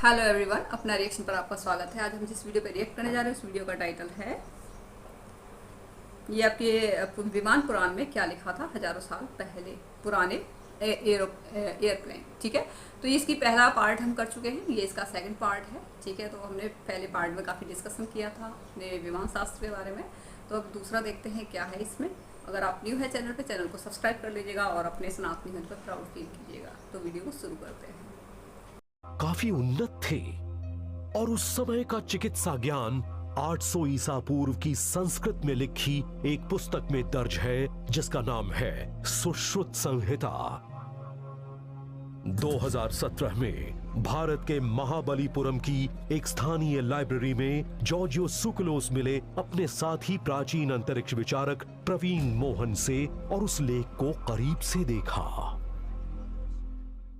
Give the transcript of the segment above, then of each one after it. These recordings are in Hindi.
हेलो एवरीवन, अपना रिएक्शन पर आपका स्वागत है। आज हम जिस वीडियो पर रिएक्ट करने जा रहे हैं उस वीडियो का टाइटल है ये आपके विमान पुराण में क्या लिखा था हजारों साल पहले, पुराने एयरप्लेन। ठीक है, तो ये इसकी पहला पार्ट हम कर चुके हैं, ये इसका सेकंड पार्ट है। ठीक है, तो हमने पहले पार्ट में काफ़ी डिस्कशन किया था अपने विमान शास्त्र के बारे में, तो अब दूसरा देखते हैं क्या है इसमें। अगर आप न्यू है चैनल पे, चैनल को सब्सक्राइब कर लीजिएगा और अपने सनातनी धर्म पर प्राउड फील कीजिएगा। तो वीडियो को शुरू करते हैं। काफी उन्नत थे और उस समय का चिकित्सा ज्ञान 800 ईसा पूर्व की संस्कृत में लिखी एक पुस्तक में दर्ज है जिसका नाम है सुश्रुत संहिता। 2017 में भारत के महाबलीपुरम की एक स्थानीय लाइब्रेरी में जॉर्जियो सुकलोस मिले अपने साथी प्राचीन अंतरिक्ष विचारक प्रवीण मोहन से और उस लेख को करीब से देखा।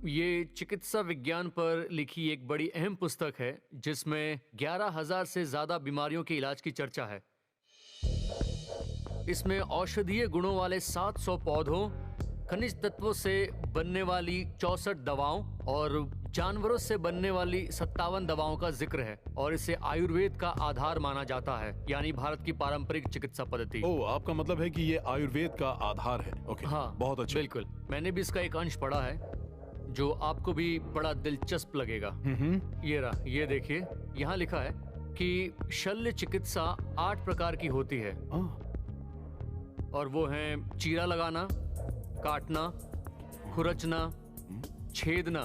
ये चिकित्सा विज्ञान पर लिखी एक बड़ी अहम पुस्तक है जिसमें 11,000 से ज्यादा बीमारियों के इलाज की चर्चा है। इसमें औषधीय गुणों वाले 700 पौधों, खनिज तत्वों से बनने वाली 64 दवाओं और जानवरों से बनने वाली 57 दवाओं का जिक्र है और इसे आयुर्वेद का आधार माना जाता है, यानी भारत की पारंपरिक चिकित्सा पद्धति। ओह, आपका मतलब है कि ये आयुर्वेद का आधार है। ओके, हाँ, बहुत अच्छा। बिल्कुल, मैंने भी इसका एक अंश पढ़ा है जो आपको भी बड़ा दिलचस्प लगेगा। ये रहा, ये देखिए, यहाँ लिखा है कि शल्य चिकित्सा 8 प्रकार की होती है और वो हैं चीरा लगाना, काटना, खुरचना, छेदना,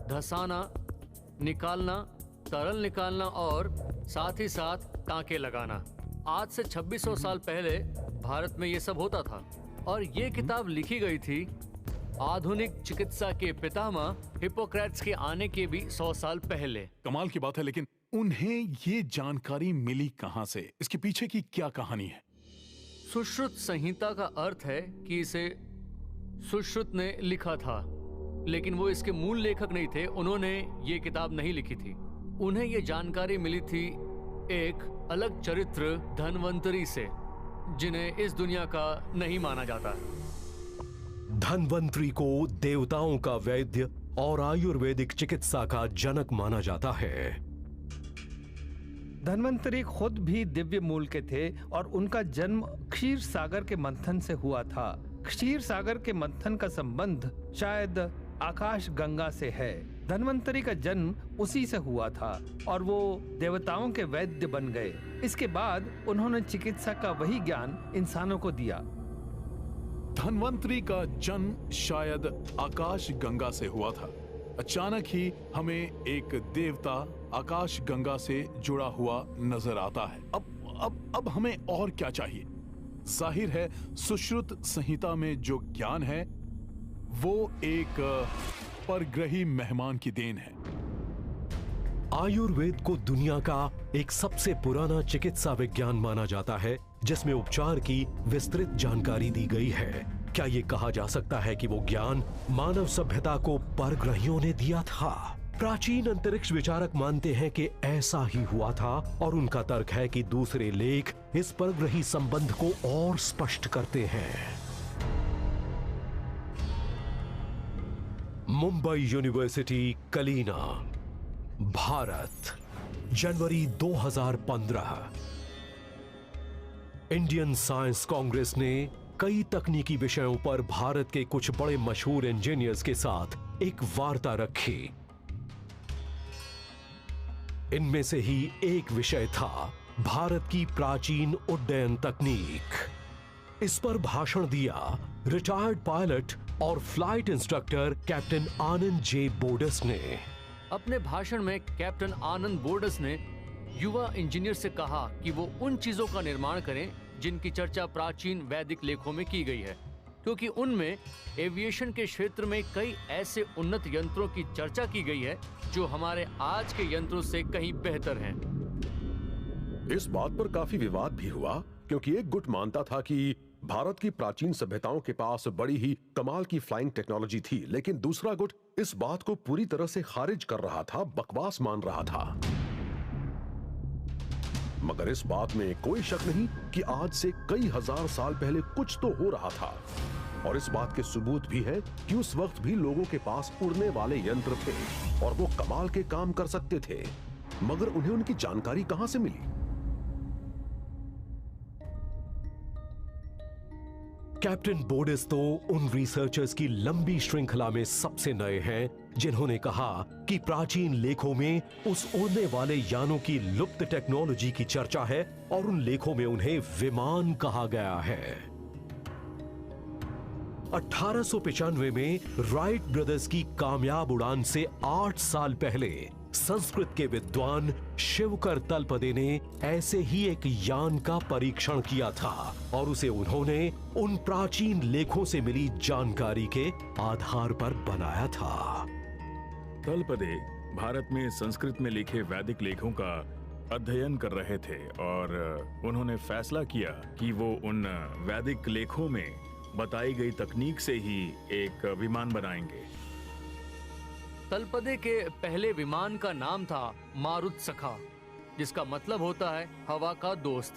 धसाना, निकालना, तरल निकालना और साथ ही साथ टांके लगाना। आज से 2600 साल पहले भारत में ये सब होता था और ये किताब लिखी गई थी आधुनिक चिकित्सा के पितामह हिप्पोक्रेट्स के आने के भी 100 साल पहले। कमाल की बात है, लेकिन उन्हें ये जानकारी मिली कहां से? इसके पीछे की क्या कहानी है? सुश्रुत संहिता का अर्थ है कि इसे सुश्रुत ने लिखा था, लेकिन वो इसके मूल लेखक नहीं थे। उन्होंने ये किताब नहीं लिखी थी। उन्हें ये जानकारी मिली थी एक अलग चरित्र धन्वंतरी से, जिन्हें इस दुनिया का नहीं माना जाता। धन्वंतरी को देवताओं का वैद्य और आयुर्वेदिक चिकित्सा का जनक माना जाता है। धन्वंतरी खुद भी दिव्य मूल के थे और उनका जन्म क्षीर सागर के मंथन से हुआ था। क्षीर सागर के मंथन का संबंध शायद आकाश गंगा से है। धन्वंतरी का जन्म उसी से हुआ था और वो देवताओं के वैद्य बन गए। इसके बाद उन्होंने चिकित्सा का वही ज्ञान इंसानों को दिया। धन्वंतरी का जन्म शायद आकाश गंगा से हुआ था। अचानक ही हमें एक देवता आकाश गंगा से जुड़ा हुआ नजर आता है। अब हमें और क्या चाहिए? जाहिर है सुश्रुत संहिता में जो ज्ञान है वो एक परग्रही मेहमान की देन है। आयुर्वेद को दुनिया का एक सबसे पुराना चिकित्सा विज्ञान माना जाता है जिसमें उपचार की विस्तृत जानकारी दी गई है। क्या ये कहा जा सकता है कि वो ज्ञान मानव सभ्यता को परग्रहियों ने दिया था? प्राचीन अंतरिक्ष विचारक मानते हैं कि ऐसा ही हुआ था और उनका तर्क है कि दूसरे लेख इस परग्रही संबंध को और स्पष्ट करते हैं। मुंबई यूनिवर्सिटी, कलीना, भारत, जनवरी 2015। इंडियन साइंस कांग्रेस ने कई तकनीकी विषयों पर भारत के कुछ बड़े मशहूर इंजीनियर्स के साथ एक वार्ता रखी। इनमें से ही एक विषय था भारत की प्राचीन उड्डयन तकनीक। इस पर भाषण दिया रिटायर्ड पायलट और फ्लाइट इंस्ट्रक्टर कैप्टन आनंद जे बोडस ने। अपने भाषण में कैप्टन आनंद बोर्डस ने युवा इंजीनियर से कहा कि वो उन चीजों का निर्माण करें जिनकी चर्चा प्राचीन वैदिक लेखों में की गई है, क्योंकि उनमें एविएशन के क्षेत्र में कई ऐसे उन्नत यंत्रों की चर्चा की गई है जो हमारे आज के यंत्रों से कहीं बेहतर हैं। इस बात पर काफी विवाद भी हुआ क्योंकि एक गुट मानता था कि भारत की प्राचीन सभ्यताओं के पास बड़ी ही कमाल की फ्लाइंग टेक्नोलॉजी थी, लेकिन दूसरा गुट इस बात को पूरी तरह से खारिज कर रहा था, बकवास मान रहा था। मगर इस बात में कोई शक नहीं कि आज से कई हजार साल पहले कुछ तो हो रहा था। और इस बात के सबूत भी हैं कि उस वक्त भी लोगों के पास उड़ने वाले यंत्र थे और वो कमाल के काम कर सकते थे, मगर उन्हें उनकी जानकारी कहां से मिली? कैप्टन बोडिस तो उन रिसर्चर्स की लंबी श्रृंखला में सबसे नए हैं जिन्होंने कहा कि प्राचीन लेखों में उस उड़ने वाले यानों की लुप्त टेक्नोलॉजी की चर्चा है और उन लेखों में उन्हें विमान कहा गया है। 1895 में राइट ब्रदर्स की कामयाब उड़ान से 8 साल पहले संस्कृत के विद्वान शिवकर तलपदे ने ऐसे ही एक यान का परीक्षण किया था और उसे उन्होंने उन प्राचीन लेखों से मिली जानकारी के आधार पर बनाया था। तलपदे भारत में संस्कृत में लिखे वैदिक लेखों का अध्ययन कर रहे थे और उन्होंने फैसला किया कि वो उन वैदिक लेखों में बताई गई तकनीक से ही एक विमान बनाएंगे। तलपदे के पहले विमान का नाम था मारुतसखा, जिसका मतलब होता है हवा का दोस्त,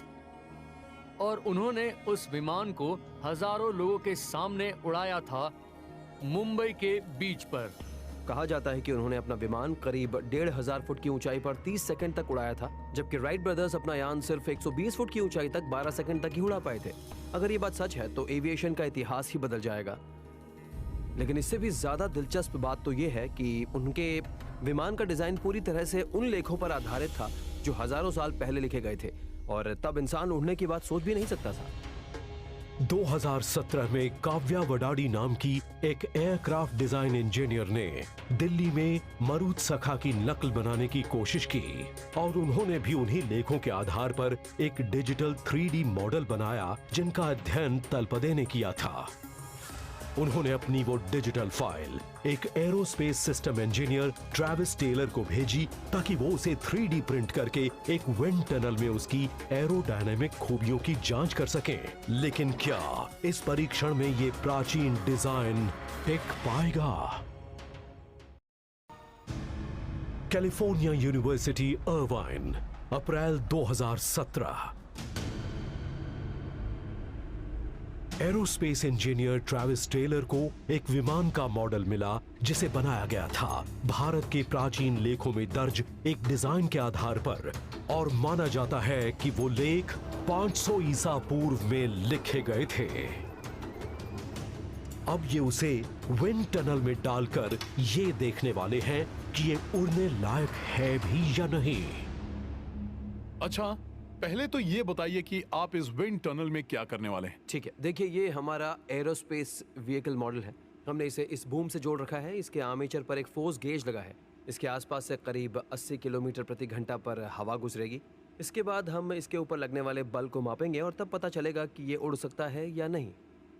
और उन्होंने उस विमान को हजारों लोगों के सामने उड़ाया था मुंबई के बीच पर। कहा जाता है कि उन्होंने अपना विमान करीब 1500 फुट की ऊंचाई पर 30 सेकंड तक उड़ाया था, जबकि राइट ब्रदर्स अपना यान सिर्फ 120 फुट की ऊंचाई तक 12 सेकंड तक ही उड़ा पाए थे। अगर ये बात सच है तो एविएशन का इतिहास ही बदल जाएगा। लेकिन इससे भी ज्यादा दिलचस्प बात तो ये है कि उनके विमान का डिजाइन पूरी तरह से उन लेखों पर आधारित था जो हजारों साल पहले लिखे गए थे, और तब इंसान उड़ने की बात सोच भी नहीं सकता था। 2017 में काव्या वडाडी नाम की एक एयरक्राफ्ट डिजाइन इंजीनियर ने दिल्ली में मारुतसखा की नकल बनाने की कोशिश की और उन्होंने भी उन्हीं लेखों के आधार पर एक डिजिटल 3D मॉडल बनाया जिनका अध्ययन तलपदे ने किया था। उन्होंने अपनी वो डिजिटल फाइल एक aerospace system engineer Travis Taylor को भेजी ताकि वो उसे 3D प्रिंट करके एक विंड टनल में उसकी एरोडायनामिक खूबियों की जांच कर सकें। लेकिन क्या इस परीक्षण में ये प्राचीन डिजाइन टिक पाएगा? कैलिफोर्निया यूनिवर्सिटी अर्वाइन, अप्रैल 2017। एरोस्पेस इंजीनियर ट्रेविस टेलर को एक विमान का मॉडल मिला जिसे बनाया गया था भारत के प्राचीन लेखों में दर्ज एक डिजाइन के आधार पर, और माना जाता है कि वो लेख 500 ईसा पूर्व में लिखे गए थे। अब ये उसे विंड टनल में डालकर ये देखने वाले हैं कि ये उड़ने लायक है भी या नहीं। अच्छा, पहले तो ये बताइए कि आप इस विंड टनल में क्या करने वाले हैं? ठीक है, देखिए ये हमारा एरोस्पेस व्हीकल मॉडल है। हमने इसे इस बूम से जोड़ रखा है। इसके आर्मेचर पर एक फोर्स गेज लगा है। इसके आसपास से करीब 80 किलोमीटर प्रति घंटा पर हवा गुजरेगी। इसके बाद हम इसके ऊपर लगने वाले बल को मापेंगे और तब पता चलेगा कि ये उड़ सकता है या नहीं।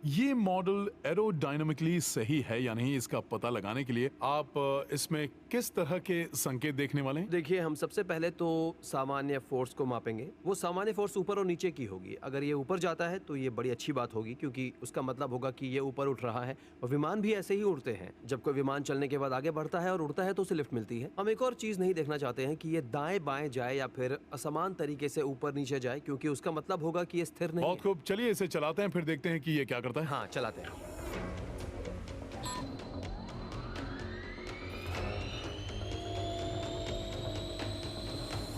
ये मॉडल एरोडायनामिकली सही है या नहीं, इसका पता लगाने के लिए आप इसमें किस तरह के संकेत देखने वाले हैं? देखिए, हम सबसे पहले तो सामान्य फोर्स को मापेंगे। वो सामान्य फोर्स ऊपर और नीचे की होगी। अगर ये ऊपर जाता है तो ये बड़ी अच्छी बात होगी, क्योंकि उसका मतलब होगा कि ये ऊपर उठ रहा है। और विमान भी ऐसे ही उड़ते हैं। जब कोई विमान चलने के बाद आगे बढ़ता है और उड़ता है तो उसे लिफ्ट मिलती है। हम एक और चीज नहीं देखना चाहते हैं कि ये दाएं बाएं जाए या फिर असमान तरीके से ऊपर नीचे जाए, क्योंकि उसका मतलब होगा कि ये स्थिर नहीं है। बहुत खूब, चलिए इसे चलाते हैं, फिर देखते हैं कि ये क्या करता है। हाँ, चलाते हैं।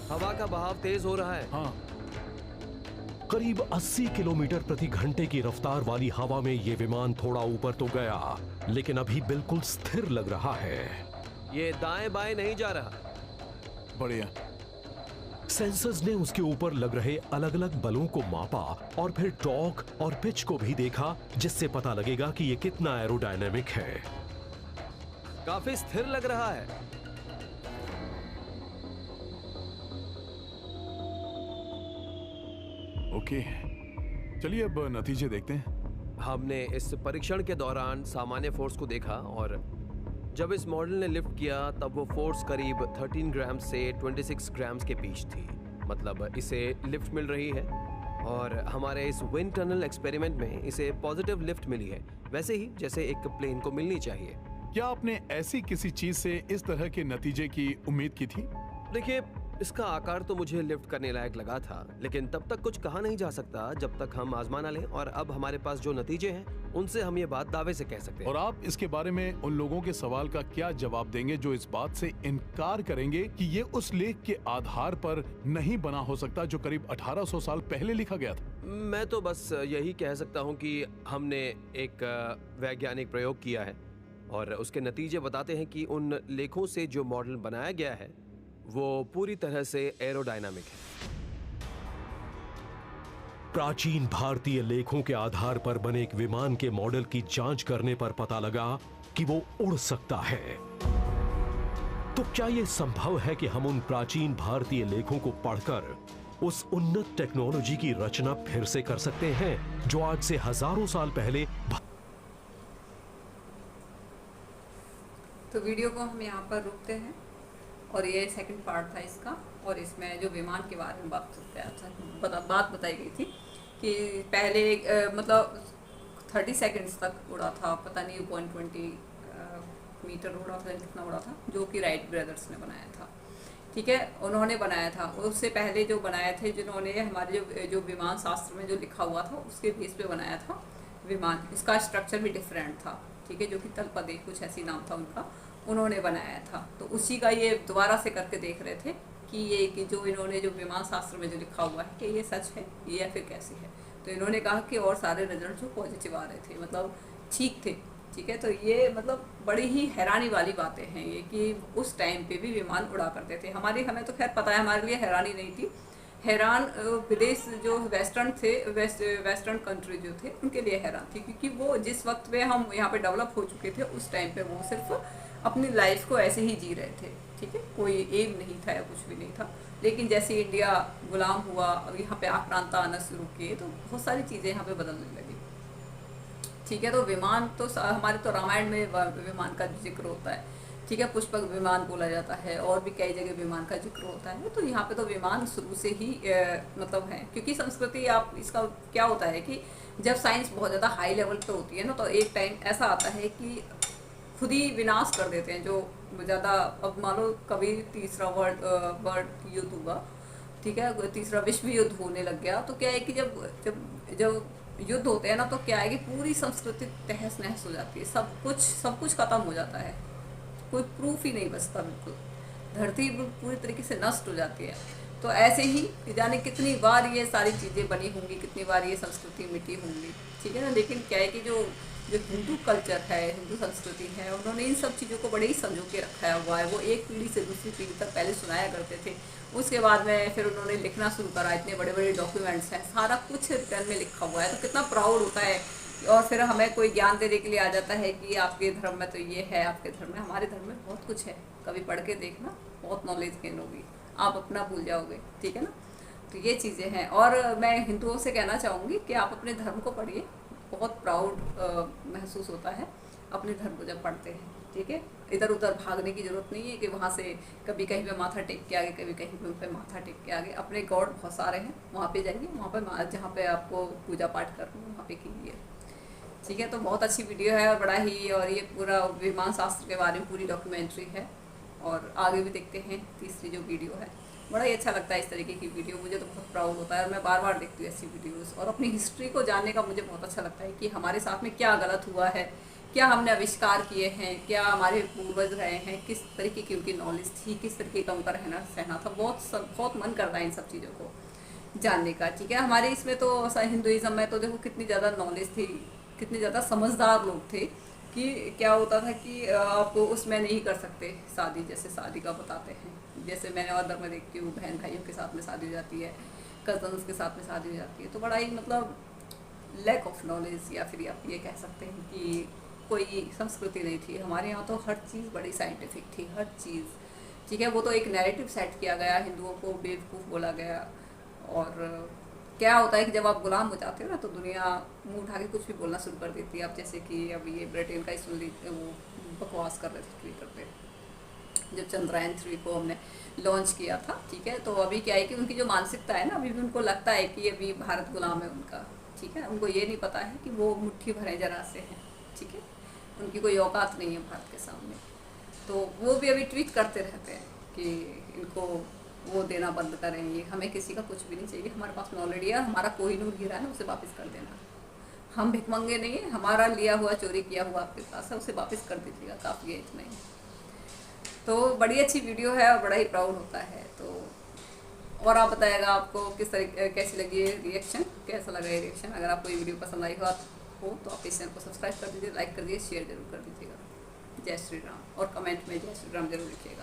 हवा का बहाव तेज हो रहा है। हाँ, करीब 80 किलोमीटर प्रति घंटे की रफ्तार वाली हवा में ये विमान थोड़ा ऊपर तो गया, लेकिन अभी बिल्कुल स्थिर लग रहा है। ये दाएं बाएं नहीं जा रहा। बढ़िया। सेंसर्स ने उसके ऊपर लग रहे अलग अलग बलों को मापा और फिर टॉर्क और पिच को भी देखा, जिससे पता लगेगा कि ये कितना एरोडायनामिक है। काफी स्थिर लग रहा है। ओके, चलिए अब नतीजे देखते हैं। हमने इस परीक्षण के दौरान सामान्य फोर्स को देखा, और जब इस मॉडल ने लिफ्ट किया तब वो फोर्स करीब 13 ग्राम से 26 ग्राम के बीच थी। मतलब इसे लिफ्ट मिल रही है, और हमारे इस विंड टनल एक्सपेरिमेंट में इसे पॉजिटिव लिफ्ट मिली है, वैसे ही जैसे एक प्लेन को मिलनी चाहिए। क्या आपने ऐसी किसी चीज से इस तरह के नतीजे की उम्मीद की थी? देखिए, इसका आकार तो मुझे लिफ्ट करने लायक लगा था, लेकिन तब तक कुछ कहा नहीं जा सकता जब तक हम आजमा ना लें। और अब हमारे पास जो नतीजे हैं उनसे हम ये बात दावे से कह सकते हैं। और आप इसके बारे में उन लोगों के सवाल का क्या जवाब देंगे जो इस बात से इनकार करेंगे कि ये उस लेख के आधार पर नहीं बना हो सकता जो करीब 1800 साल पहले लिखा गया था? मैं तो बस यही कह सकता हूँ कि हमने एक वैज्ञानिक प्रयोग किया है और उसके नतीजे बताते हैं कि उन लेखों से जो मॉडल बनाया गया है वो पूरी तरह से एरोडायनामिक है। प्राचीन भारतीय लेखों के आधार पर बने एक विमान के मॉडल की जांच करने पर पता लगा कि वो उड़ सकता है। तो क्या यह संभव है कि हम उन प्राचीन भारतीय लेखों को पढ़कर उस उन्नत टेक्नोलॉजी की रचना फिर से कर सकते हैं जो आज से हजारों साल पहले। तो वीडियो को हम यहाँ पर रुकते हैं और ये सेकंड पार्ट था इसका। और इसमें जो विमान के बारे में बात बताई गई थी कि पहले मतलब 30 सेकंड्स तक उड़ा था, पता नहीं 120 मीटर उड़ा था, कितना उड़ा था, जो कि राइट ब्रदर्स ने बनाया था। ठीक है, उन्होंने बनाया था। उससे पहले जो बनाए थे जिन्होंने हमारे जो विमान शास्त्र में जो लिखा हुआ था उसके बेस पे बनाया था विमान। उसका स्ट्रक्चर भी डिफरेंट था, ठीक है, जो कि तलपदे कुछ ऐसी नाम था उनका, उन्होंने बनाया था। तो उसी का ये दोबारा से करके देख रहे थे कि जो इन्होंने जो विमान शास्त्र में जो लिखा हुआ है कि ये सच है ये या फिर कैसे है। तो इन्होंने कहा कि और सारे रिजल्ट जो पॉजिटिव आ रहे थे, मतलब ठीक थे। ठीक है, तो ये मतलब बड़ी ही हैरानी वाली बातें हैं ये कि उस टाइम पे भी विमान उड़ा करते थे। हमें तो खैर पता है, हमारे लिए हैरानी नहीं थी। हैरान विदेश जो वेस्टर्न थे, वेस्टर्न कंट्री जो थे उनके लिए हैरान थी, क्योंकि वो जिस वक्त पे हम यहाँ पे डेवलप हो चुके थे उस टाइम पे वो सिर्फ अपनी लाइफ को ऐसे ही जी रहे थे। ठीक है, कोई एम नहीं था या कुछ भी नहीं था। लेकिन जैसे इंडिया गुलाम हुआ, अब यहाँ पे आक्रांता आना शुरू किए, तो बहुत सारी चीज़ें यहाँ पे बदलने लगी। ठीक है, तो विमान तो हमारे तो रामायण में विमान का जिक्र होता है। ठीक है, पुष्पक विमान बोला जाता है और भी कई जगह विमान का जिक्र होता है। तो यहाँ पे तो विमान शुरू से ही मतलब है, क्योंकि संस्कृति आप इसका क्या होता है कि जब साइंस बहुत ज़्यादा हाई लेवल पे होती है ना, तो एक टाइम ऐसा आता है कि खुद ही विनाश कर देते हैं जो ज़्यादा। अब मान लो कभी तीसरा वर्ल्ड युद्ध हुआ, ठीक है, तीसरा विश्व युद्ध होने लग गया, तो क्या है कि जब युद्ध होते हैं ना, तो क्या है कि पूरी संस्कृति तहस नहस हो जाती है, सब कुछ खत्म हो जाता है, कोई प्रूफ ही नहीं बचता, बिल्कुल धरती पूरी तरीके से नष्ट हो जाती है। तो ऐसे ही जाने कितनी बार ये सारी चीज़ें बनी होंगी, कितनी बार ये संस्कृति मिटी होंगी। ठीक है ना, लेकिन क्या है कि जो हिंदू कल्चर है, हिंदू संस्कृति है, उन्होंने इन सब चीज़ों को बड़े ही संजो के रखा हुआ है। वो एक पीढ़ी से दूसरी पीढ़ी तक पहले सुनाया करते थे, उसके बाद में फिर उन्होंने लिखना शुरू करा। इतने बड़े बड़े डॉक्यूमेंट्स हैं, सारा कुछ रिटर्न में लिखा हुआ है, तो कितना प्राउड होता है। और फिर हमें कोई ज्ञान देने के लिए आ जाता है कि आपके धर्म में तो ये है, आपके धर्म में, हमारे धर्म में बहुत कुछ है, कभी पढ़ के देखना, बहुत नॉलेज गेन होगी, आप अपना भूल जाओगे। ठीक है ना, तो ये चीज़ें हैं। और मैं हिंदुओं से कहना चाहूँगी कि आप अपने धर्म को पढ़िए, बहुत प्राउड महसूस होता है अपने धर्म को जब पढ़ते हैं। ठीक है, इधर उधर भागने की ज़रूरत नहीं है कि वहाँ से कभी कहीं पे माथा टेक के आगे, कभी कहीं पे माथा टेक के आगे। अपने गॉड बहुत सारे हैं, वहाँ पे जाइए, वहाँ पे जहाँ पे आपको पूजा पाठ करना वहाँ पे कीजिए। ठीक है, तो बहुत अच्छी वीडियो है, बड़ा ही, और ये पूरा विमान शास्त्र के बारे में पूरी डॉक्यूमेंट्री है। और आगे भी देखते हैं तीसरी जो वीडियो है, बड़ा ही अच्छा लगता है इस तरीके की वीडियो, मुझे तो बहुत प्राउड होता है और मैं बार बार देखती हूँ ऐसी वीडियोस। और अपनी हिस्ट्री को जानने का मुझे बहुत अच्छा लगता है कि हमारे साथ में क्या गलत हुआ है, क्या हमने आविष्कार किए हैं, क्या हमारे पूर्वज रहे हैं, किस तरीके की उनकी नॉलेज थी, किस तरीके का उनका रहना सहना था। बहुत मन करता है इन सब चीज़ों को जानने का। ठीक है, हमारे इसमें तो हिंदुज़म में तो देखो कितनी ज़्यादा नॉलेज थी, कितने ज़्यादा समझदार लोग थे कि क्या होता था कि आप उसमें नहीं कर सकते शादी, जैसे शादी का बताते हैं, जैसे मैंने अदर में देखती हूँ बहन भाइयों के साथ में शादी हो जाती है, कजन्स के साथ में शादी हो जाती है। तो बड़ा ही मतलब लैक ऑफ नॉलेज, या फिर आप ये कह सकते हैं कि कोई संस्कृति नहीं थी। हमारे यहाँ तो हर चीज़ बड़ी साइंटिफिक थी, हर चीज़। ठीक है, वो तो एक नैरेटिव सेट किया गया, हिंदुओं को बेवकूफ़ बोला गया। और क्या होता है कि जब आप गुलाम हो जाते हो ना, तो दुनिया मुँह उठा के कुछ भी बोलना शुरू कर देती है। अब जैसे कि अब ये ब्रिटेन का ही सुन लीजिए, वो बकवास कर रहे थे ट्वीटर पे, जब चंद्रयान 3 को हमने लॉन्च किया था। ठीक है, तो अभी क्या है कि उनकी जो मानसिकता है ना, अभी भी उनको लगता है कि अभी भारत गुलाम है उनका। ठीक है, उनको ये नहीं पता है कि वो मुट्ठी भरे जरा से हैं। ठीक है, उनकी कोई औकात नहीं है भारत के सामने। तो वो भी अभी ट्वीट करते रहते हैं कि इनको वो देना बंद करें। ये हमें किसी का कुछ भी नहीं चाहिए, हमारे पास में ऑलरेडी है। हमारा कोहिनूर हीरा है ना, उसे वापस कर देना। हम भिखमंगे नहीं है, हमारा लिया हुआ चोरी किया हुआ आपके पास है, उसे वापस कर दीजिएगा, काफ़ी है इतना ही। तो बड़ी अच्छी वीडियो है और बड़ा ही प्राउड होता है। तो और आप बताइएगा आपको किस तरीके कैसी लगी ये रिएक्शन, कैसा लगा ये रिएक्शन। अगर आपको ये वीडियो पसंद आई हो तो आप इस चैनल को सब्सक्राइब कर दीजिए, लाइक कर दीजिए, शेयर जरूर कर दीजिएगा। जय श्री राम, और कमेंट में जय श्री राम जरूर लिखिएगा।